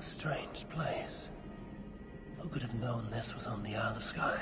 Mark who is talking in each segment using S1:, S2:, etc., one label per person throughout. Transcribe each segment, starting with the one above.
S1: A strange place. Who could have known this was on the Isle of Skye?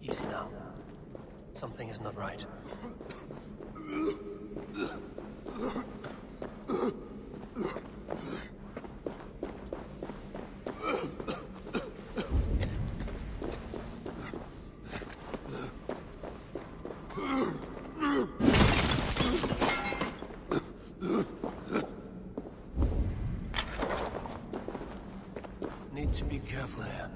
S1: Easy now. Something is not right. Need to be careful here.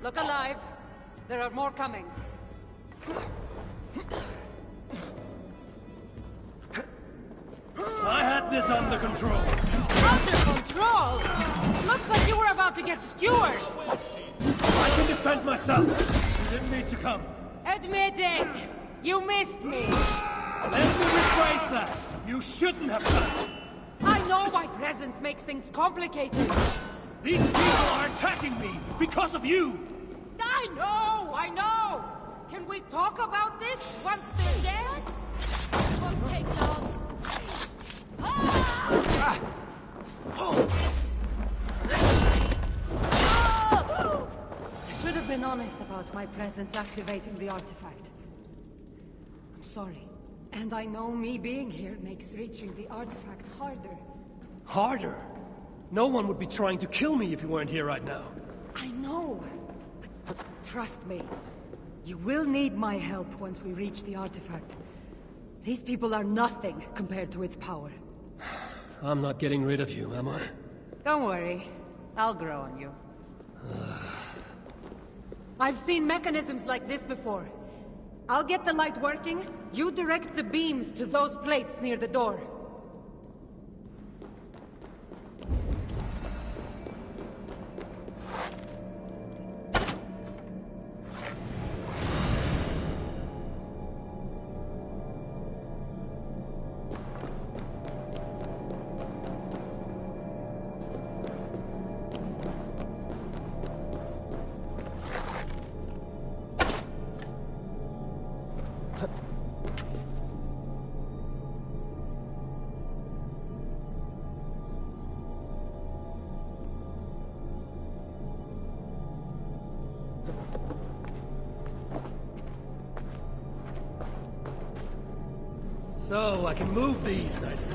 S2: Look alive. There are more coming.
S1: I had this under control.
S2: Under control? Looks like you were about to get skewered.
S1: I can defend myself. You didn't need to come.
S2: Admit it. You missed me.
S1: Let me rephrase that. You shouldn't have come.
S2: I know my presence makes things complicated.
S1: These people are attacking me because of you.
S2: I know. Can we talk about this once they're dead? It won't take long. Ah! I should have been honest about my presence activating the artifact. I'm sorry. And I know me being here makes reaching the artifact harder.
S1: Harder? No one would be trying to kill me if you weren't here right now.
S2: I know. But trust me. You will need my help once we reach the artifact. These people are nothing compared to its power.
S1: I'm not getting rid of you, am I?
S2: Don't worry. I'll grow on you. I've seen mechanisms like this before. I'll get the light working. You direct the beams to those plates near the door.
S1: So, I can move these, I see.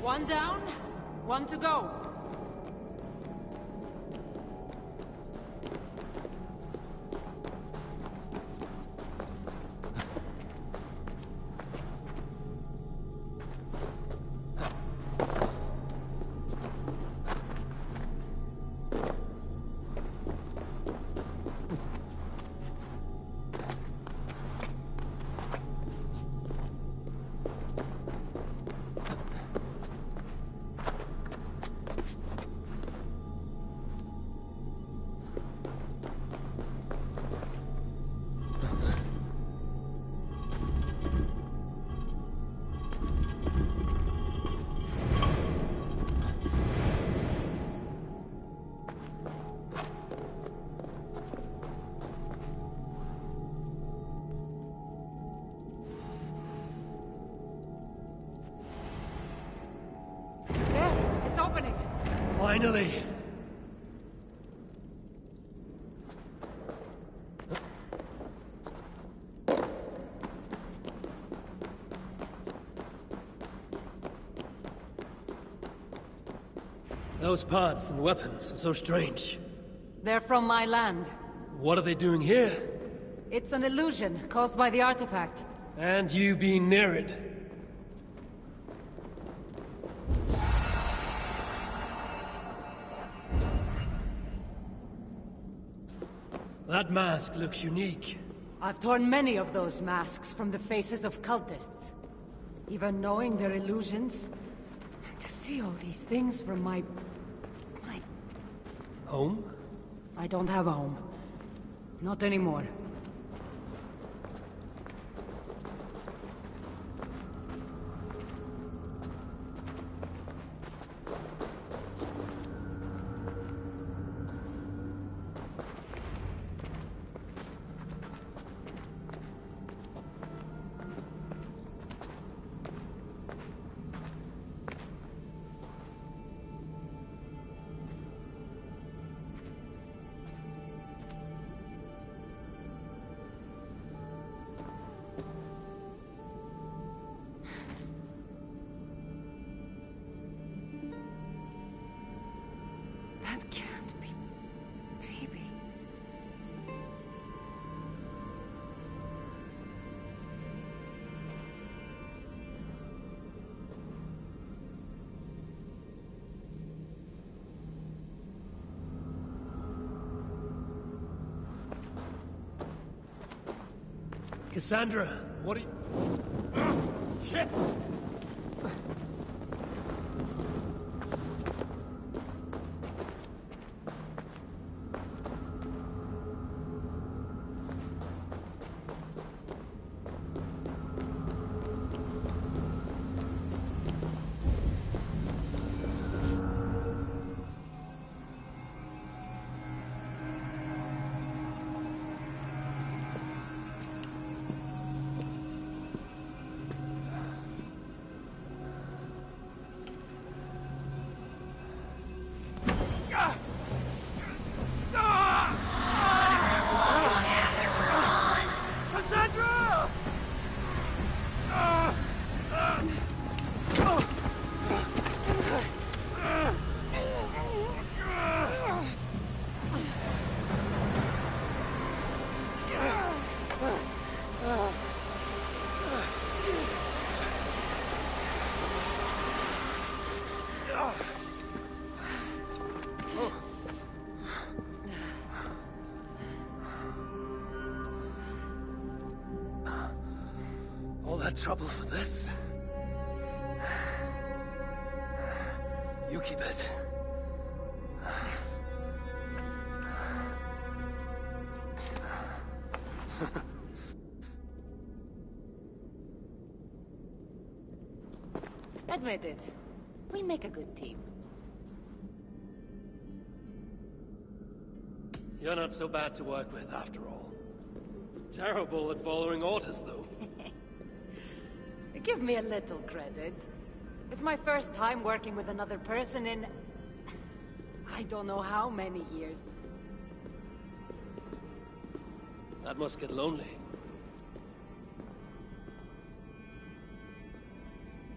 S2: One down, one to go.
S1: Finally! Those pods and weapons are so strange.
S2: They're from my land.
S1: What are they doing here?
S2: It's an illusion caused by the artifact.
S1: And you being near it. That mask looks unique.
S2: I've torn many of those masks from the faces of cultists. Even knowing they're illusions, to see all these things from my...
S1: Home?
S2: I don't have a home. Not anymore.
S1: Cassandra, what are you... Shit! All that trouble for this? You keep it.
S2: Admit it. We make a good team.
S1: You're not so bad to work with, after all. Terrible at following orders, though.
S2: Give me a little credit. It's my first time working with another person in... I don't know how many years.
S1: That must get lonely.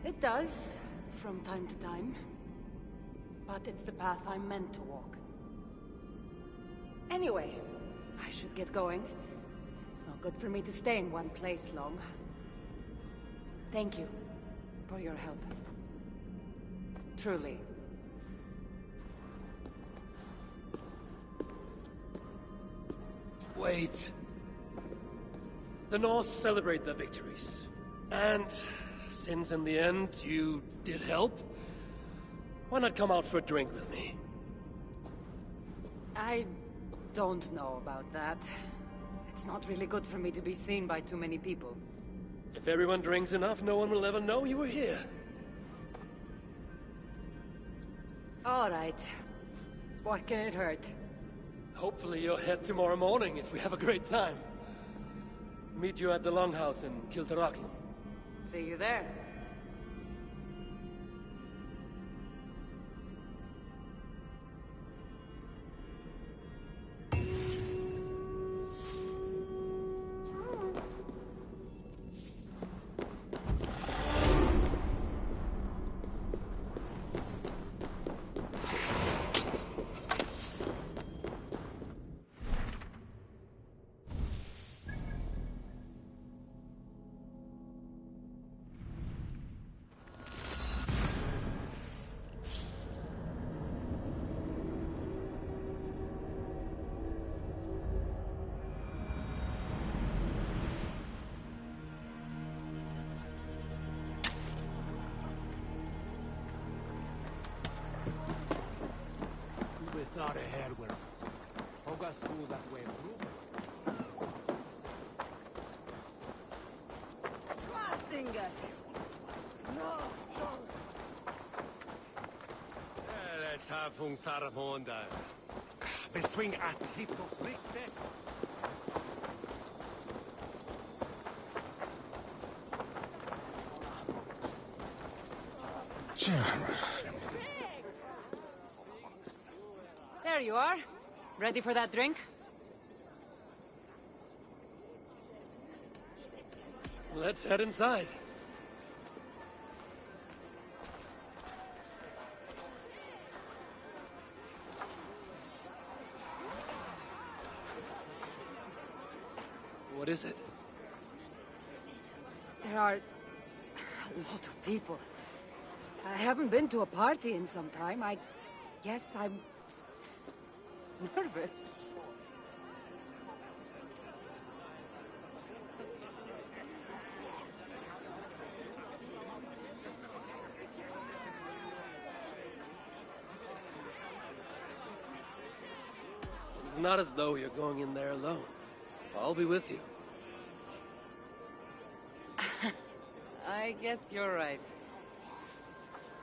S2: It does, from time to time. But it's the path I'm meant to walk. Anyway, I should get going. It's not good for me to stay in one place long. Thank you for your help. Truly.
S1: Wait. The Norse celebrate their victories. And since in the end you did help, why not come out for a drink with me?
S2: I don't know about that. It's not really good for me to be seen by too many people.
S1: If everyone drinks enough, no one will ever know you were here.
S2: All right. What can it hurt?
S1: Hopefully you'll head tomorrow morning if we have a great time. Meet you at the Longhouse in Kiltarachlum.
S2: See you there.
S3: Thought ahead with Hoga through that way through. Schwarzinger! No, so. Let's have un taramonda. Beswing at hito fritte.
S2: There you are. Ready for that drink?
S1: Let's head inside. What is it?
S2: There are a lot of people. I haven't been to a party in some time. I guess I'm nervous.
S1: It's not as though you're going in there alone. I'll be with you.
S2: I guess you're right.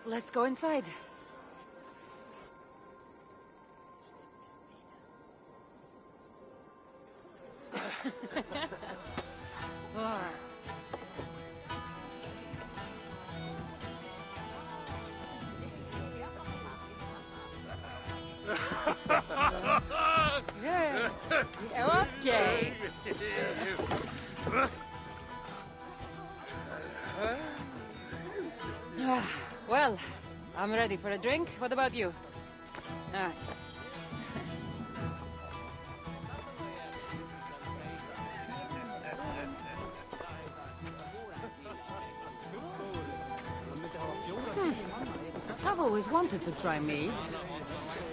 S2: Let's go inside. Okay. Well, I'm ready for a drink. What about you? I've always wanted to try mead.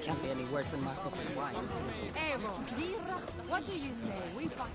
S2: Can't be any worse than Marcos and wine. What do you say? We find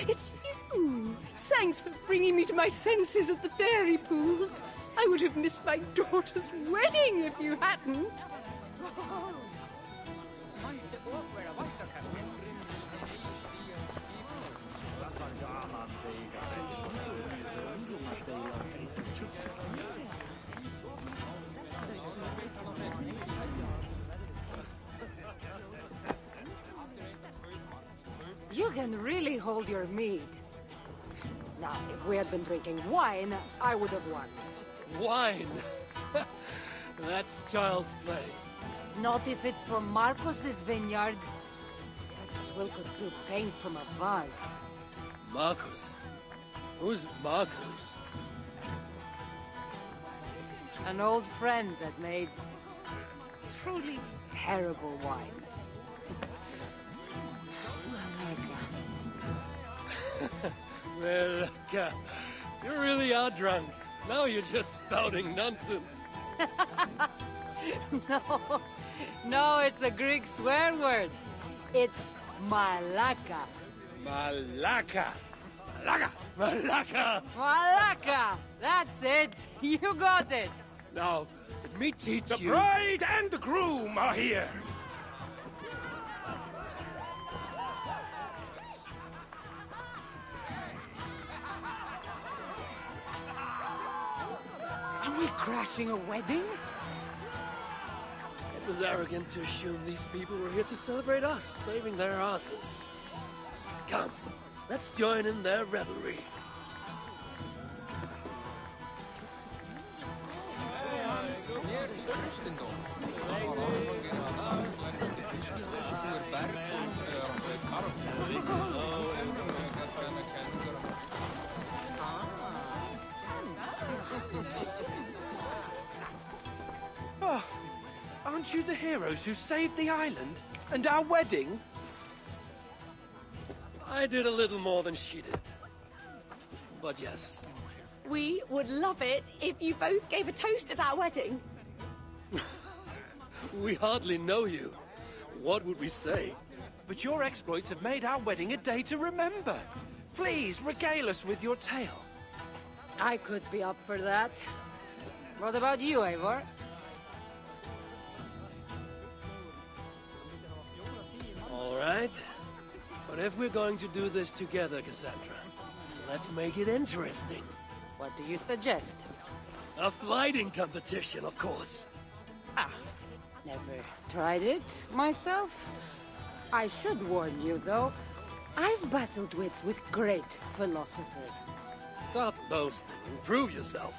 S4: It's you! Thanks for bringing me to my senses at the fairy pools. I would have missed my daughter's wedding if you hadn't.
S2: You can really hold your mead. Now, if we had been drinking wine, I would have won.
S1: Wine? That's child's play.
S2: Not if it's from Marcos's vineyard. That swill could brew paint from a vase.
S1: Marcos? Who's Marcos?
S2: An old friend that made truly terrible wine.
S1: Well, you really are drunk. Now you're just spouting nonsense.
S2: No, it's a Greek swear word. It's malaka.
S1: Malaka. Malaka. Malaka.
S2: Malaka. That's it. You got it.
S1: Now, let me teach
S3: The
S1: you.
S3: bride and the groom are here.
S2: Are we crashing a wedding?
S1: It was arrogant to assume these people were here to celebrate us, saving their asses. Come, let's join in their revelry.
S5: Oh, aren't you the heroes who saved the island? And our wedding?
S1: I did a little more than she did. but yes.
S6: We would love it if you both gave a toast at our wedding.
S1: We hardly know you. What would we say?
S5: But your exploits have made our wedding a day to remember. Please, regale us with your tale.
S2: I could be up for that. What about you, Eivor?
S1: All right. But if we're going to do this together, Cassandra, let's make it interesting.
S2: What do you suggest?
S1: A fighting competition, of course.
S2: Never tried it myself. I should warn you, though. I've battled wits with great philosophers.
S1: Stop boasting and prove yourself.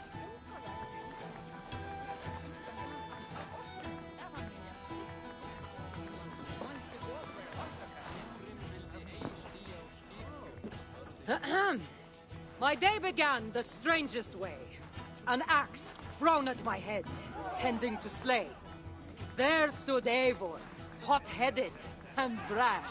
S2: My day began the strangest way. An axe thrown at my head, tending to slay. There stood Eivor, hot-headed and brash.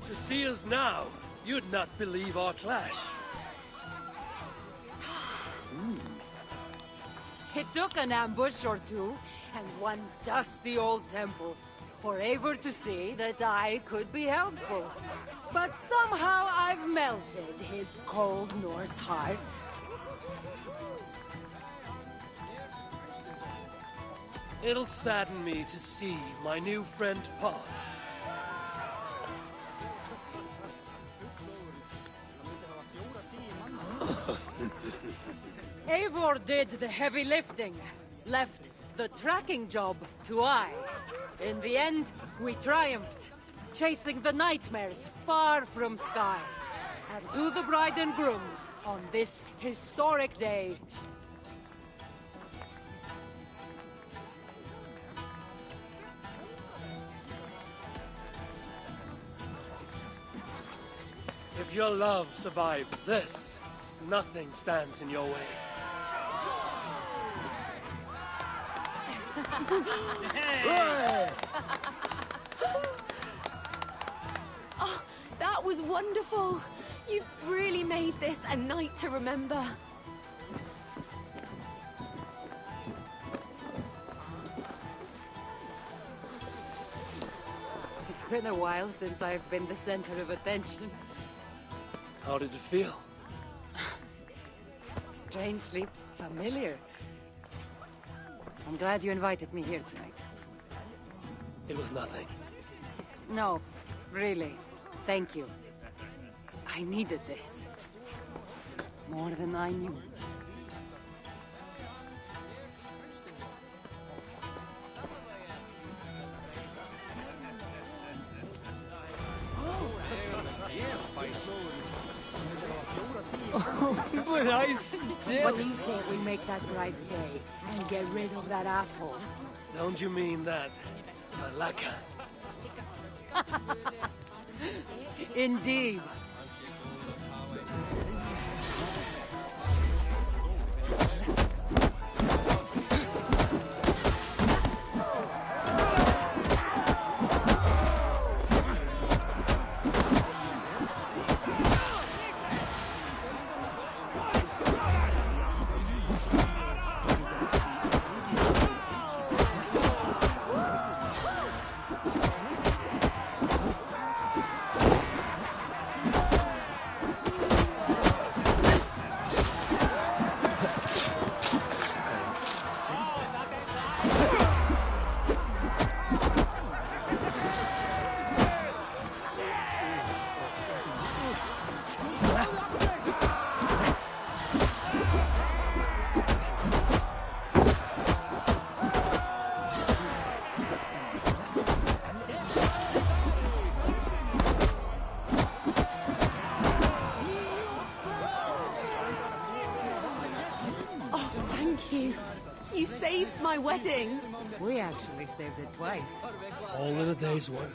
S1: To see us now, you'd not believe our clash.
S2: It took an ambush or two, and one dusty old temple, for Eivor to see that I could be helpful. But somehow I've melted his cold Norse heart.
S1: It'll sadden me to see my new friend part.
S2: Eivor did the heavy lifting, left the tracking job to I. In the end, we triumphed, chasing the nightmares far from Sky. And to the bride and groom, on this historic day,
S1: If your love survived this, nothing stands in your way.
S6: Oh, that was wonderful. You've really made this a night to remember.
S2: it's been a while since I've been the center of attention.
S1: How did it feel?
S2: Strangely familiar. I'm glad you invited me here tonight.
S1: It was nothing.
S2: No, really. Thank you. I needed this. More than I knew.
S7: But I still...
S2: What do you say we make that bride's day and get rid of that asshole?
S1: Don't you mean that, Valhalla?
S2: Indeed.
S6: You saved my wedding.
S2: We actually saved it twice.
S1: All in a day's work.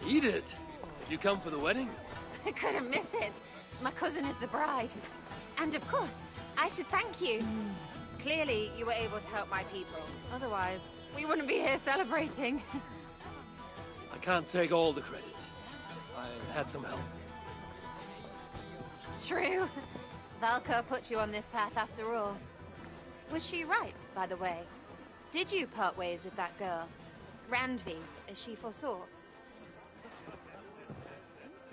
S1: Edith, did you come for the wedding?
S7: I couldn't miss it. My cousin is the bride. And of course, I should thank you. Clearly, you were able to help my people. Otherwise, we wouldn't be here celebrating.
S1: I can't take all the credit. I had some help.
S7: True. Valka put you on this path after all. Was she right, by the way? Did you part ways with that girl? Randvi, as she foresaw?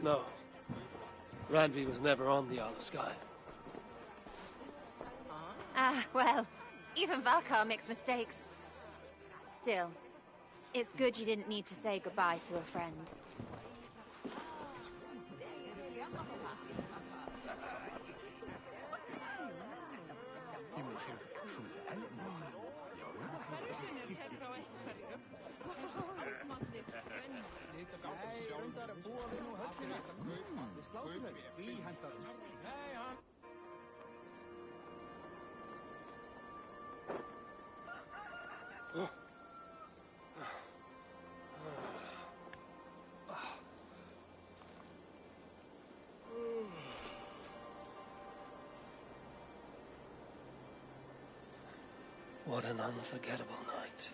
S1: No. Randvi was never on the Isle of Skye.
S7: Ah, well, even Valkar makes mistakes. Still, it's good you didn't need to say goodbye to a friend.
S1: What an unforgettable night.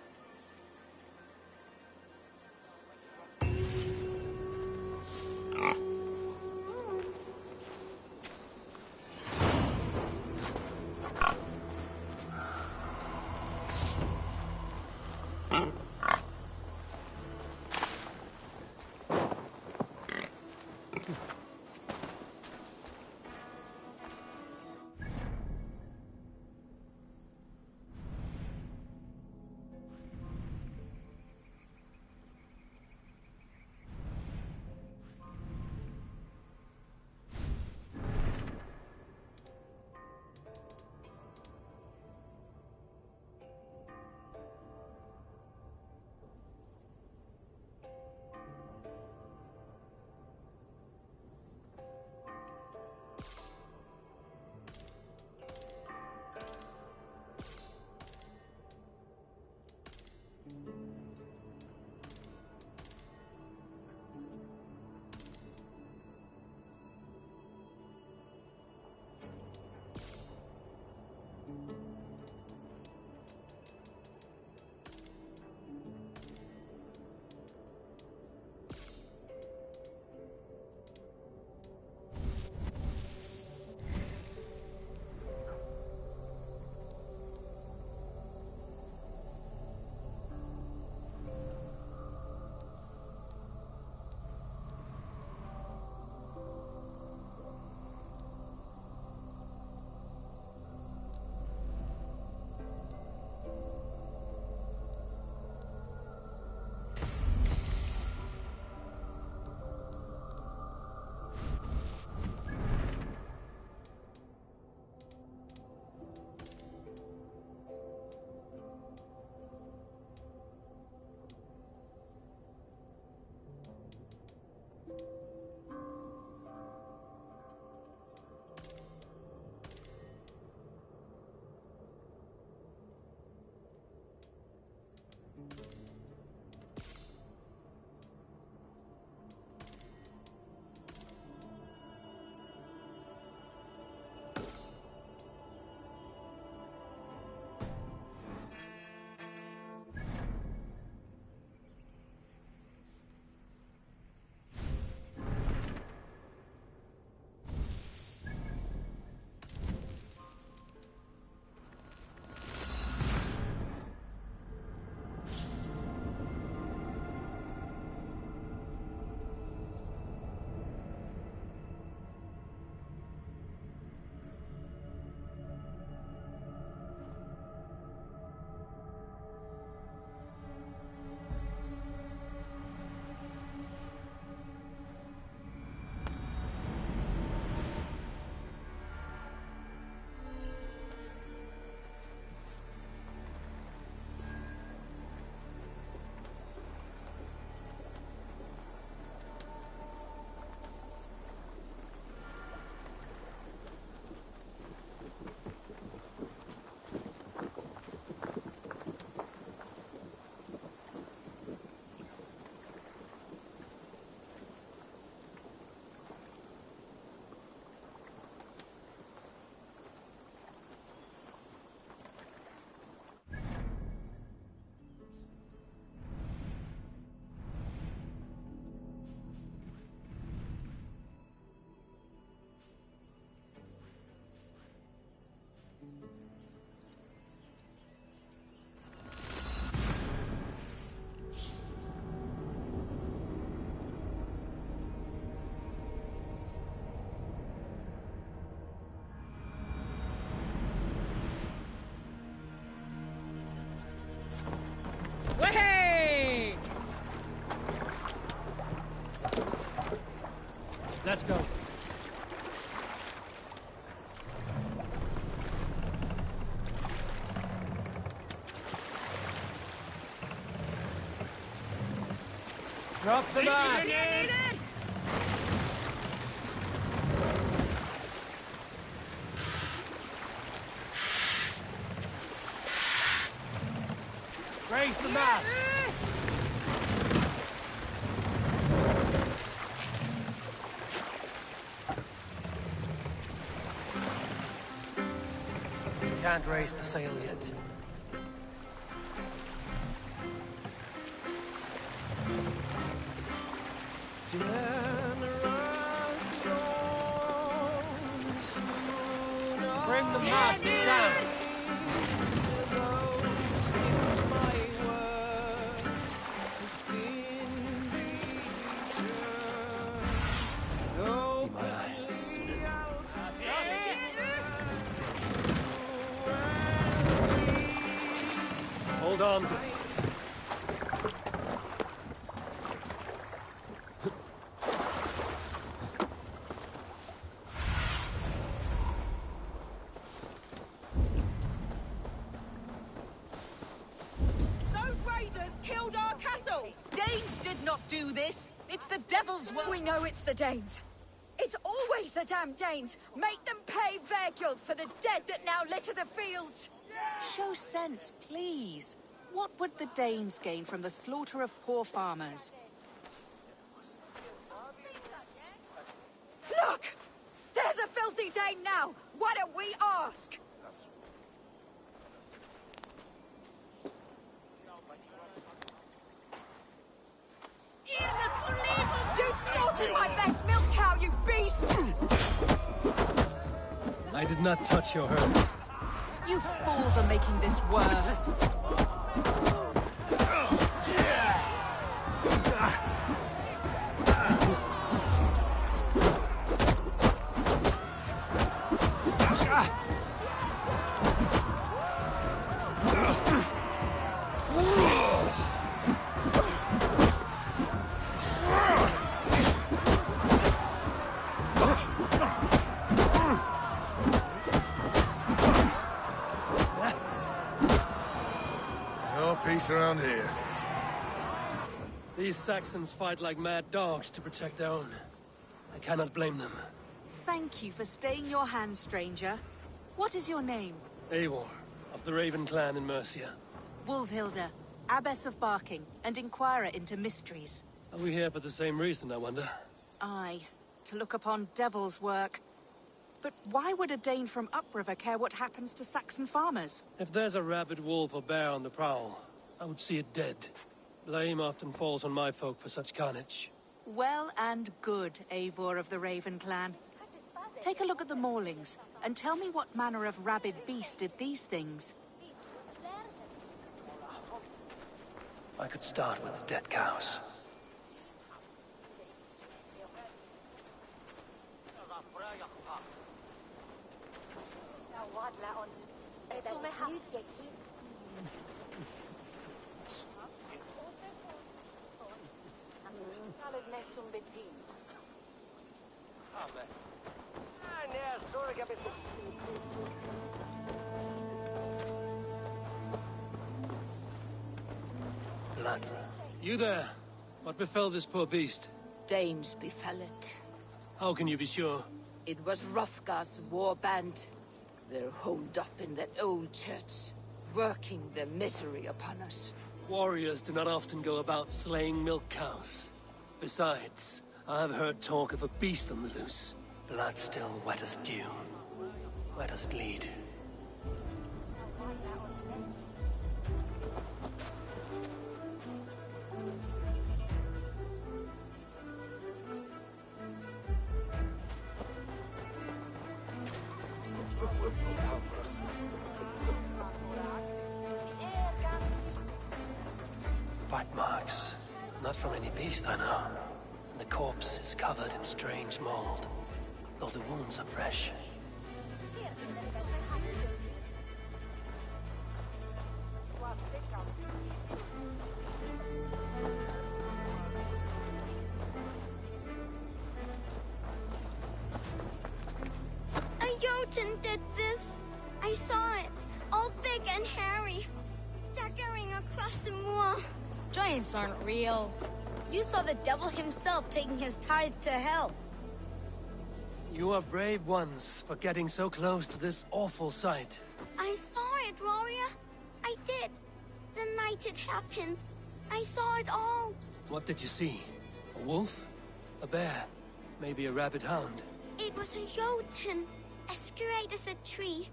S1: go. Drop the mask! Raise the mask! Can't raise the sail yet. Bring the mast down! My eyes. Hold on.
S8: Danes did not do this. It's the devil's work.
S9: We know it's the Danes. It's always the damn Danes. Make them pay their guilt for the dead that now litter the fields.
S8: Show sense, please. What would the Danes gain from the slaughter of poor farmers?
S9: Look! There's a filthy Dane now. Why don't we ask? You slaughtered my best milk cow, you beast!
S1: I did not touch your herd.
S8: You fools are making this worse.
S3: Peace around here.
S1: These Saxons fight like mad dogs to protect their own. I cannot blame them.
S8: Thank you for staying your hand, stranger. What is your name?
S1: Eivor, of the Raven clan in Mercia.
S8: Wolfhilda, Abbess of Barking, and Inquirer into mysteries.
S1: Are we here for the same reason, I wonder?
S8: Aye, to look upon devil's work. But why would a Dane from upriver care what happens to Saxon farmers?
S1: If there's a rabid wolf or bear on the prowl, I would see it dead. Blame often falls on my folk for such carnage.
S8: Well and good, Eivor of the Raven clan. Take a look at the maulings, and tell me what manner of rabid beast did these things.
S1: I could start with the dead cows. Blood. You there? What befell this poor beast?
S10: Danes befell it.
S1: How can you be sure?
S10: It was Hrothgar's war band. They're holed up in that old church, working their misery upon us.
S1: Warriors do not often go about slaying milk cows. Besides, I have heard talk of a beast on the loose. Blood still wet as dew. Where does it lead? Bite marks. Not from any beast, I know. And the corpse is covered in strange mold, though the wounds are fresh.
S11: Jotun did this. I saw it, all big and hairy, staggering across the moor.
S12: Giants aren't real. You saw the devil himself taking his tithe to hell.
S1: You are brave ones for getting so close to this awful sight.
S11: I saw it, warrior. I did. The night it happened. I saw it all.
S1: What did you see? A wolf? A bear? Maybe a rabid hound?
S11: It was a Jotun, as straight as a tree.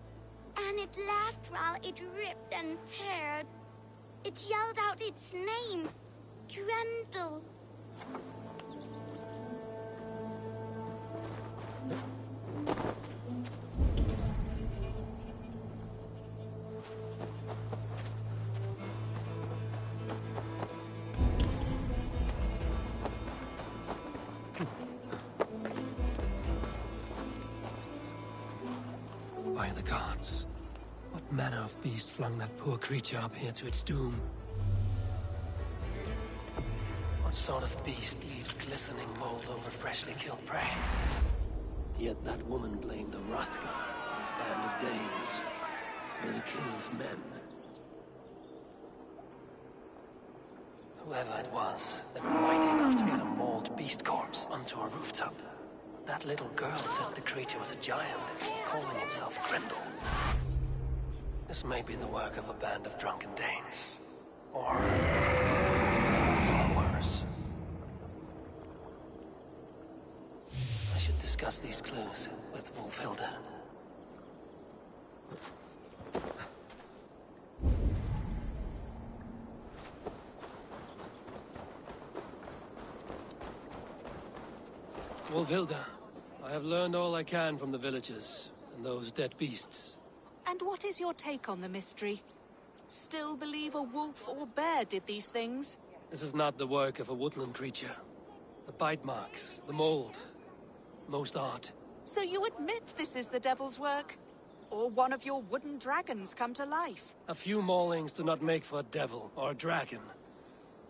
S11: And it laughed while it ripped and teared. It yelled out its name. Grendel.
S1: By the gods. What manner of beast flung that poor creature up here to its doom? What sort of beast leaves glistening mold over freshly killed prey? Yet that woman blamed the Hrothgar, his band of Danes, were the king's men. Whoever it was, they were mighty enough to get a mauled beast corpse onto a rooftop. That little girl said the creature was a giant, calling itself Grendel. This may be the work of a band of drunken Danes. Or far worse. I should discuss these clues with Wolfhilda. Wolfhilda, I have learned all I can from the villagers and those dead beasts.
S8: And what is your take on the mystery? Still believe a wolf or bear did these things?
S1: This is not the work of a woodland creature. The bite marks, the mold, most art.
S8: So you admit this is the devil's work? Or one of your wooden dragons come to life?
S1: A few maulings do not make for a devil or a dragon.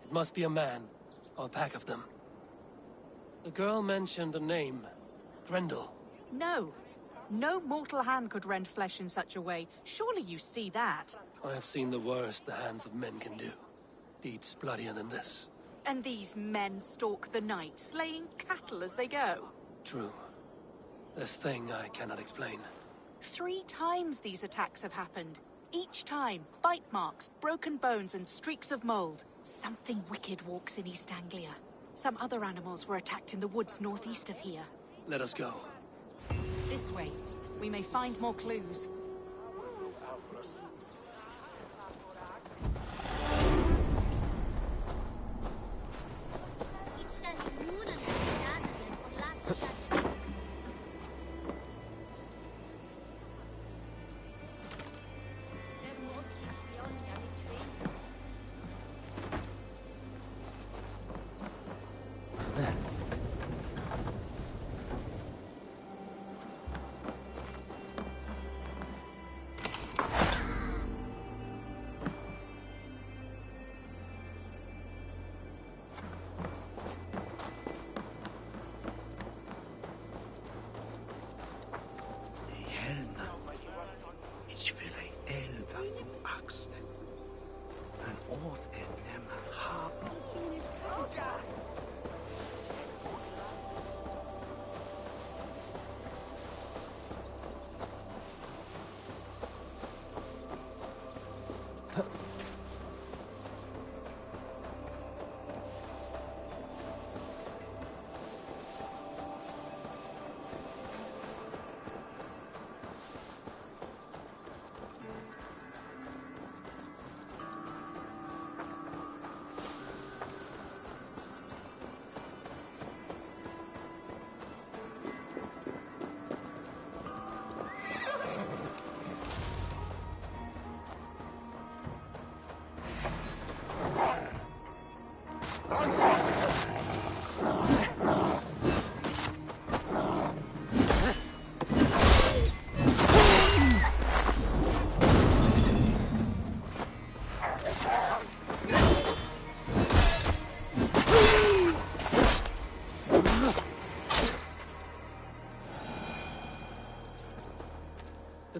S1: It must be a man, or a pack of them. The girl mentioned a name, Grendel.
S8: No. No mortal hand could rend flesh in such a way. Surely you see that.
S1: I have seen the worst the hands of men can do. Deeds bloodier than this.
S8: And these men stalk the night, slaying cattle as they go.
S1: True. This thing I cannot explain.
S8: 3 times these attacks have happened. Each time, bite marks, broken bones, and streaks of mold. Something wicked walks in East Anglia. Some other animals were attacked in the woods northeast of here.
S1: Let us go.
S8: This way. We may find more clues.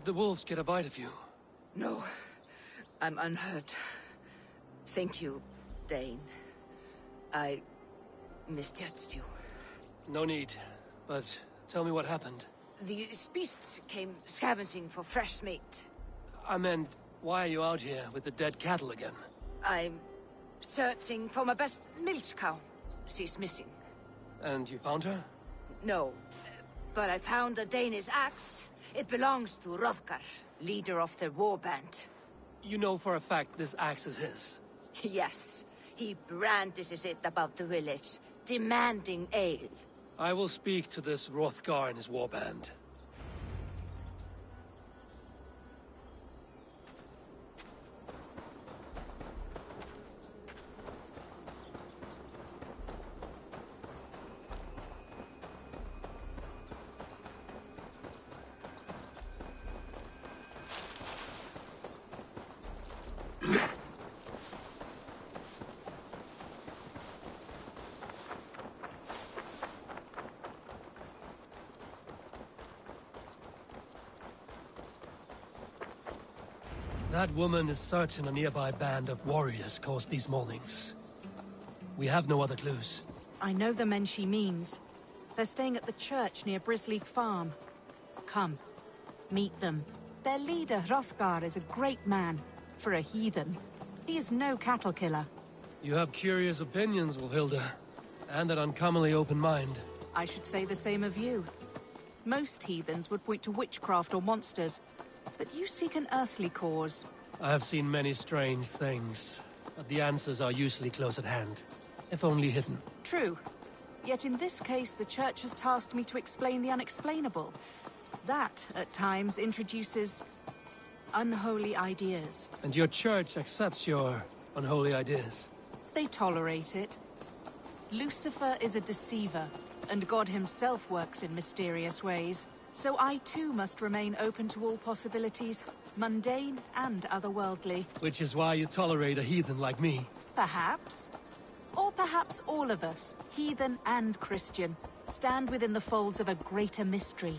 S1: Did the wolves get a bite of you?
S10: No, I'm unhurt. Thank you, Dane. I misjudged you.
S1: No need. But tell me what happened.
S10: These beasts came scavenging for fresh meat.
S1: I meant, why are you out here with the dead cattle again?
S10: I'm searching for my best milch cow. She's missing.
S1: And you found her?
S10: No, but I found a Danish axe. It belongs to Hrothgar, leader of the warband.
S1: You know for a fact this axe is his?
S10: Yes, he brandishes it about the village, demanding ale.
S1: I will speak to this Hrothgar and his warband. That woman is certain a nearby band of warriors caused these maulings. We have no other clues.
S8: I know the men she means. They're staying at the church near Brisleek Farm. Come, meet them. Their leader, Hrothgar, is a great man. For a heathen. He is no cattle killer.
S1: You have curious opinions, Wolfhilda. And an uncommonly open mind.
S8: I should say the same of you. Most heathens would point to witchcraft or monsters. But you seek an earthly cause.
S1: I have seen many strange things. But the answers are usually close at hand. If only hidden.
S8: True. Yet in this case, the Church has tasked me to explain the unexplainable. That, at times, introduces unholy ideas.
S1: And your Church accepts your unholy ideas?
S8: They tolerate it. Lucifer is a deceiver, and God himself works in mysterious ways. So I too must remain open to all possibilities, mundane and otherworldly.
S1: Which is why you tolerate a heathen like me.
S8: Perhaps. Or perhaps all of us, heathen and Christian, stand within the folds of a greater mystery.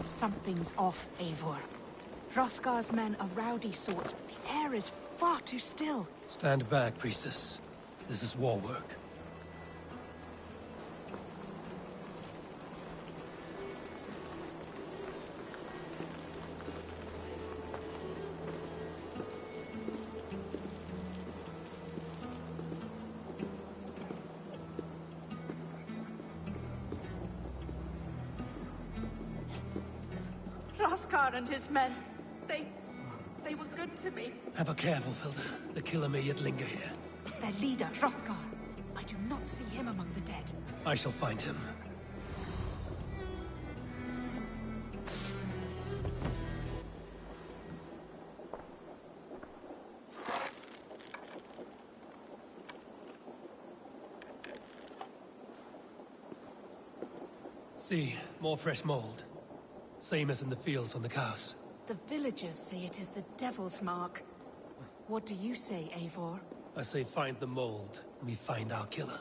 S8: Something's off, Eivor. Hrothgar's men are rowdy sorts, but the air is far too still.
S1: Stand back, priestess. This is war work.
S8: Hrothgar and his men, they were good to me.
S1: Have a care, Wolfhilda. The killer may yet linger here.
S8: Their leader, Hrothgar. I do not see him among the dead.
S1: I shall find him. See, more fresh mold. Same as in the fields on the cows.
S8: The villagers say it is the Devil's Mark. What do you say, Eivor?
S1: I say find the mold, and we find our killer.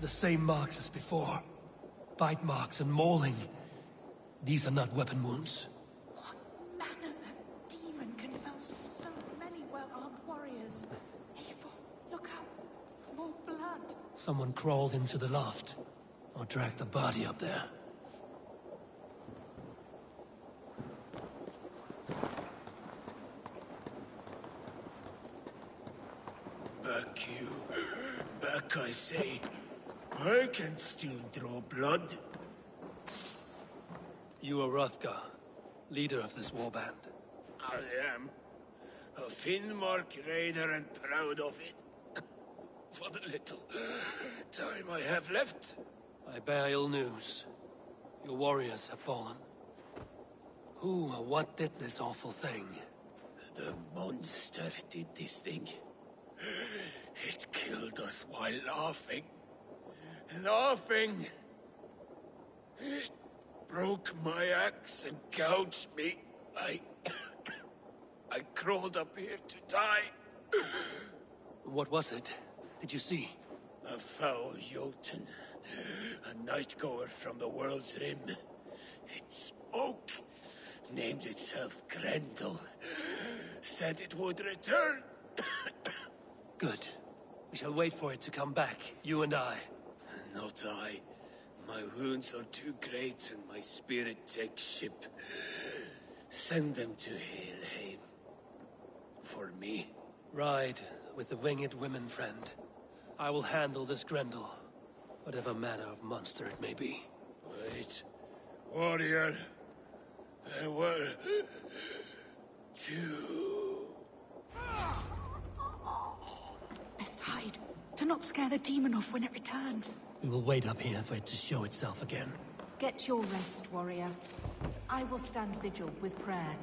S1: The same marks as before. Bite marks and mauling. These are not weapon wounds.
S8: What manner of demon can fell so many well-armed warriors? Evil, look out. More blood.
S1: Someone crawled into the loft. Or dragged the body up there.
S13: Back you. Back, I say. I can still draw blood.
S1: You are Hrothgar, leader of this warband.
S13: I am. A Finnmark raider and proud of it. For the little time I have left.
S1: I bear ill news. Your warriors have fallen. Who or what did this awful thing?
S13: The monster did this thing. It killed us while laughing. Laughing! It broke my axe and gouged me. I crawled up here to die.
S1: What was it? Did you see?
S13: A foul Jotun. A night-goer from the world's rim. It spoke. Named itself Grendel. Said it would return.
S1: Good. We shall wait for it to come back, you and I.
S13: Not I. My wounds are too great and my spirit takes ship. Send them to Helheim. For me.
S1: Ride with the winged women, friend. I will handle this Grendel. Whatever manner of monster it may be.
S13: Wait. Warrior. There were... two...
S8: Best hide. To not scare the demon off when it returns.
S1: We will wait up here for it to show itself again.
S8: Get your rest, warrior. I will stand vigil with prayer.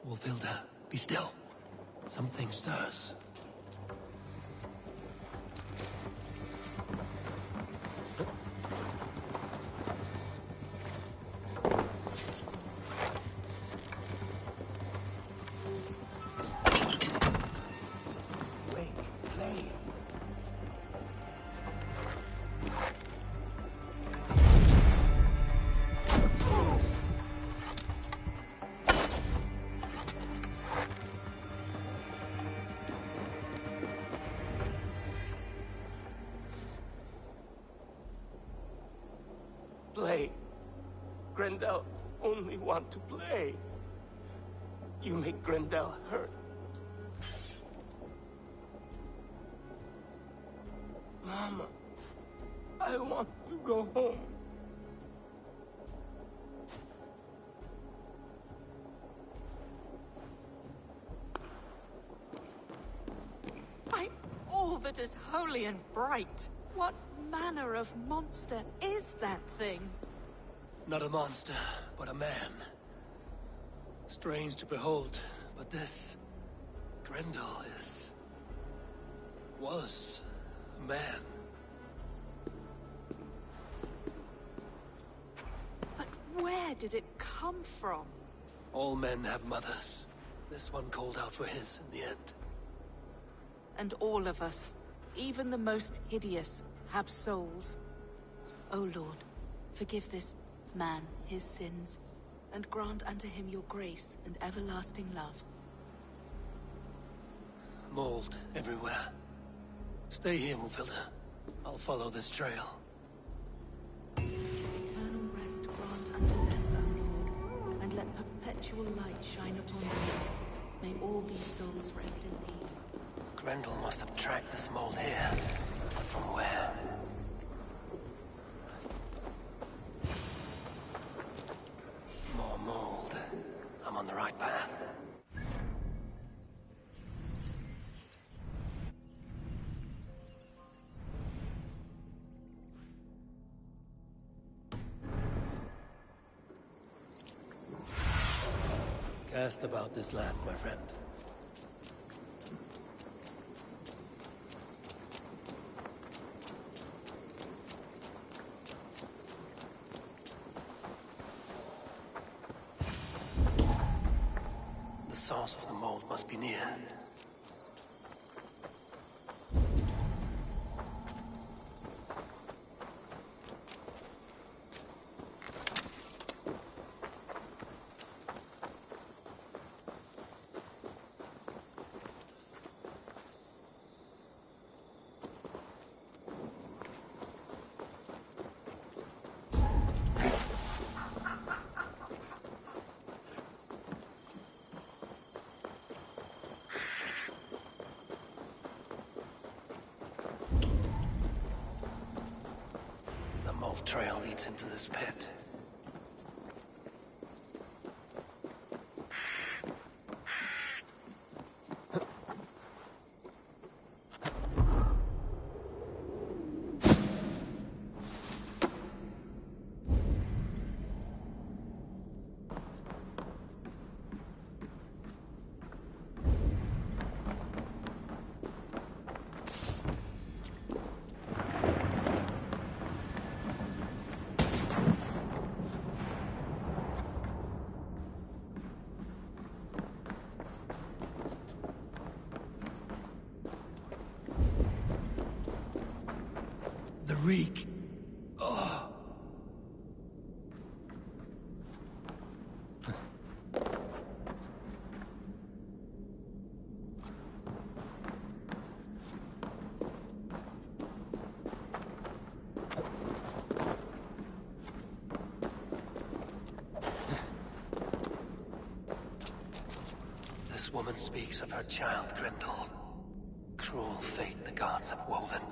S1: Wolfhilda, be still. Something stirs.
S14: Play. Grendel only want to play. You make Grendel hurt. Mama, I want to go home.
S8: By all that is holy and bright, what manner of monster is that thing?
S1: Not a monster, but a man. Strange to behold, but this... Grendel was a man.
S8: But where did it come from?
S1: All men have mothers. This one called out for his in the end.
S8: And all of us, even the most hideous, have souls. O Lord, forgive this man his sins, and grant unto him your grace and everlasting love.
S1: Mold everywhere. Stay here, Wolfhilda. I'll follow this trail.
S8: Eternal rest grant unto them, O Lord, and let perpetual light shine upon them. May all these souls rest in peace.
S1: Grendel must have tracked this mold here. But from where? More mold. I'm on the right path. Cast about this land, my friend. source of the mold must be near. Trail leads into this pit. The reek. Oh. This woman speaks of her child, Grendel. Cruel fate the gods have woven.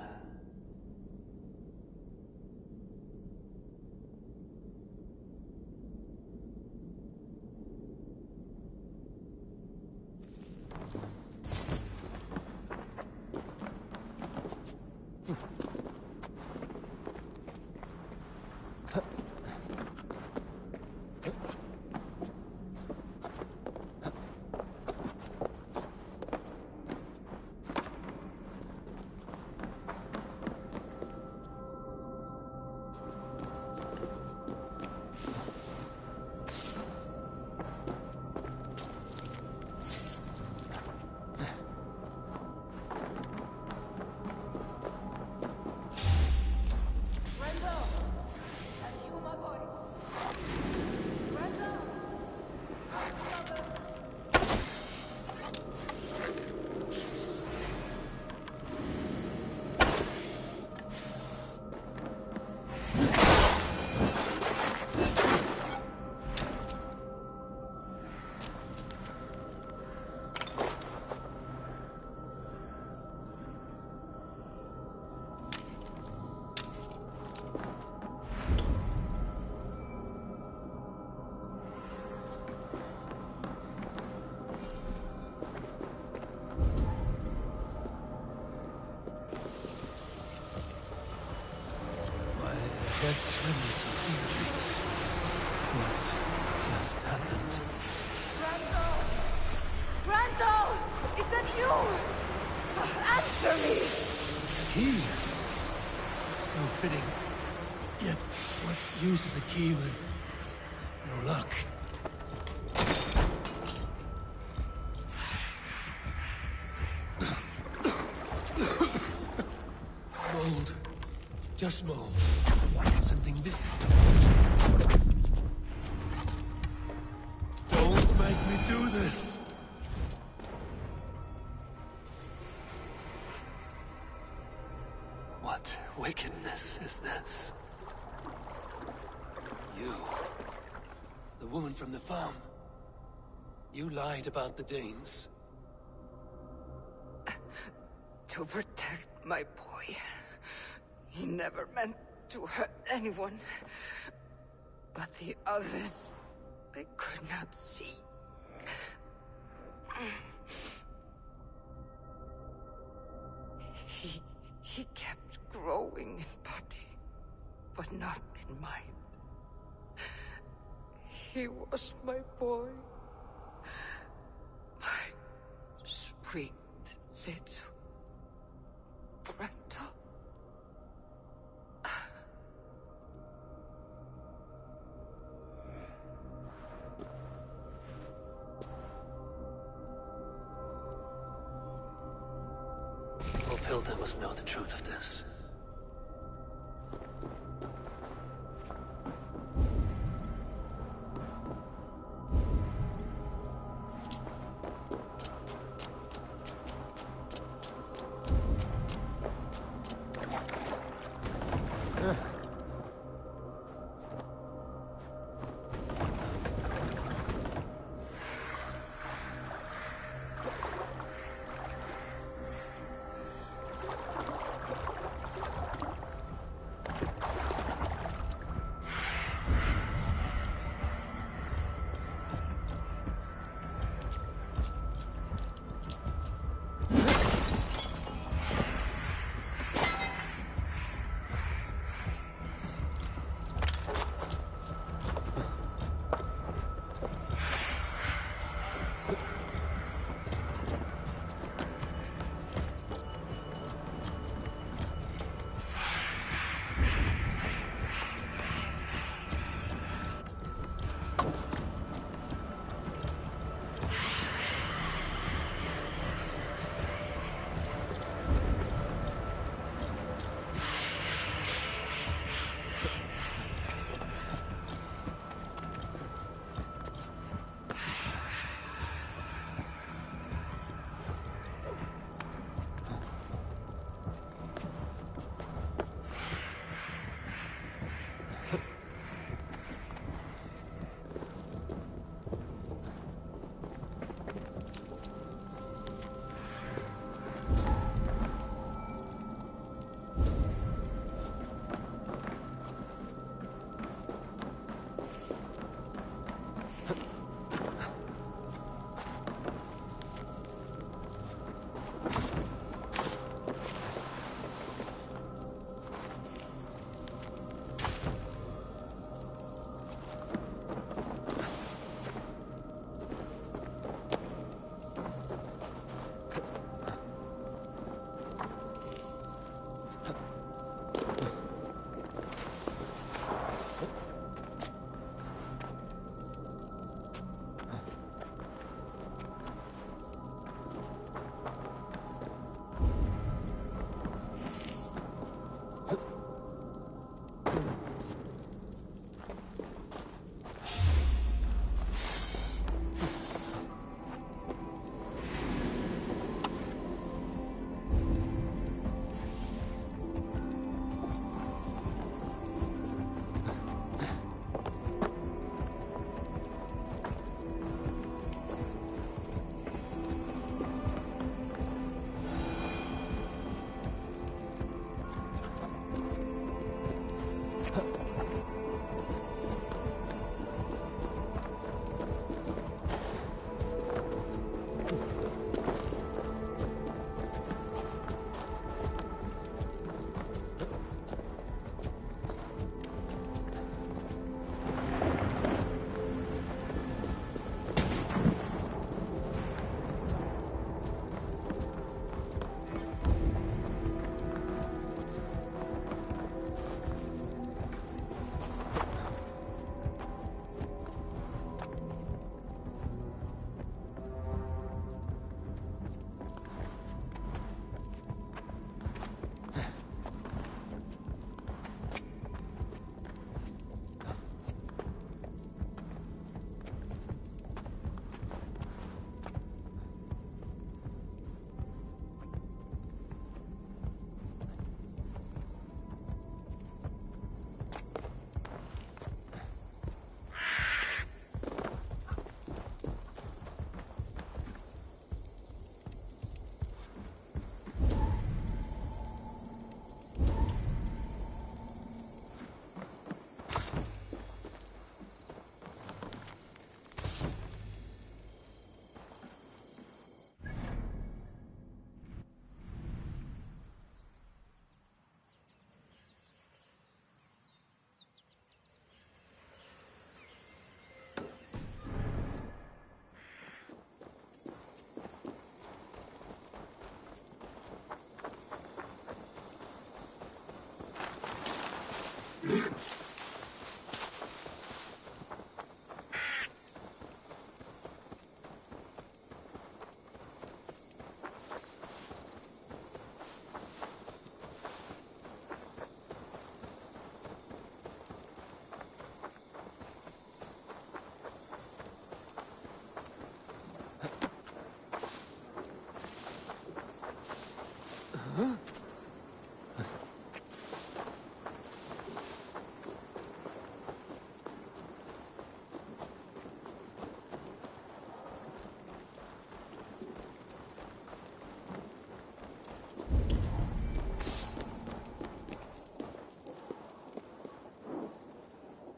S1: Dead swims in dreams. What just happened?
S9: Grendel! Grendel! Is that you? Answer me!
S1: Key? So fitting. Yet, what use is a key with no luck? Mold. Just mold. Something different. Don't make me do this! What wickedness is this? You, the woman from the farm. You lied about the Danes.
S9: To protect my boy. He never meant to hurt anyone. But the others, I could not see. He kept growing in body, but not in mind. He was my boy. My sweet little Grendel.
S1: Hilda must know the truth of this.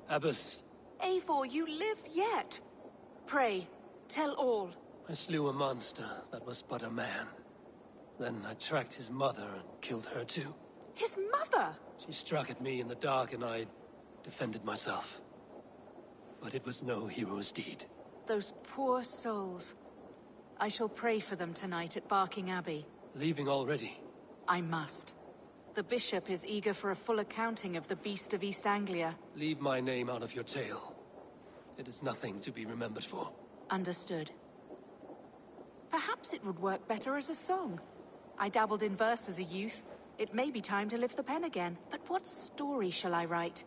S1: Abbess,
S8: Eivor, you live yet. Pray, tell all.
S1: I slew a monster that was but a man. Then I tracked his mother and killed her too.
S8: His mother?
S1: She struck at me in the dark and I defended myself. But it was no hero's deed.
S8: Those poor souls. I shall pray for them tonight at Barking Abbey.
S1: Leaving already?
S8: I must. The bishop is eager for a full accounting of the Beast of East Anglia.
S1: Leave my name out of your tale. It is nothing to be remembered for.
S8: Understood. Perhaps it would work better as a song. I dabbled in verse as a youth. It may be time to lift the pen again. But what story shall I write?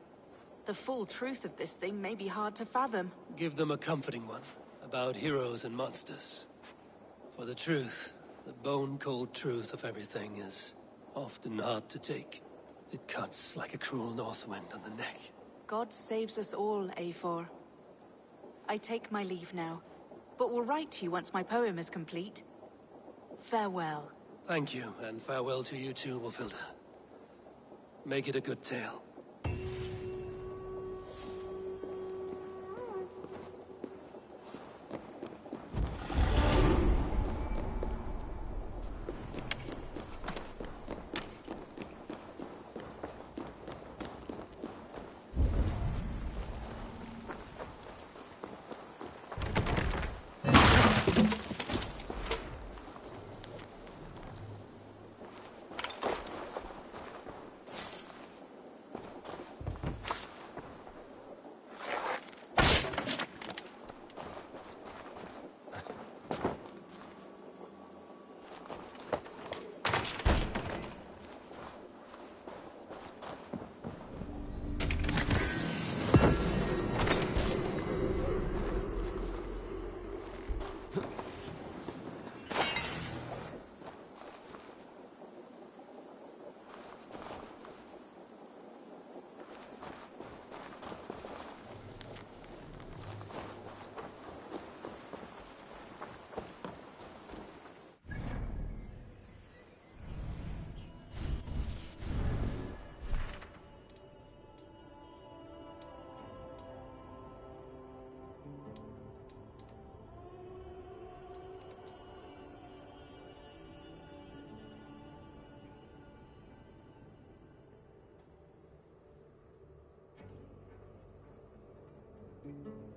S8: The full truth of this thing may be hard to fathom.
S1: Give them a comforting one, about heroes and monsters. For the truth, the bone-cold truth of everything is often hard to take. It cuts like a cruel north wind on the neck.
S8: God saves us all, Eivor. I take my leave now, but will write to you once my poem is complete. Farewell.
S1: Thank you, and farewell to you too, Wolfilda. Make it a good tale.
S15: Thank you.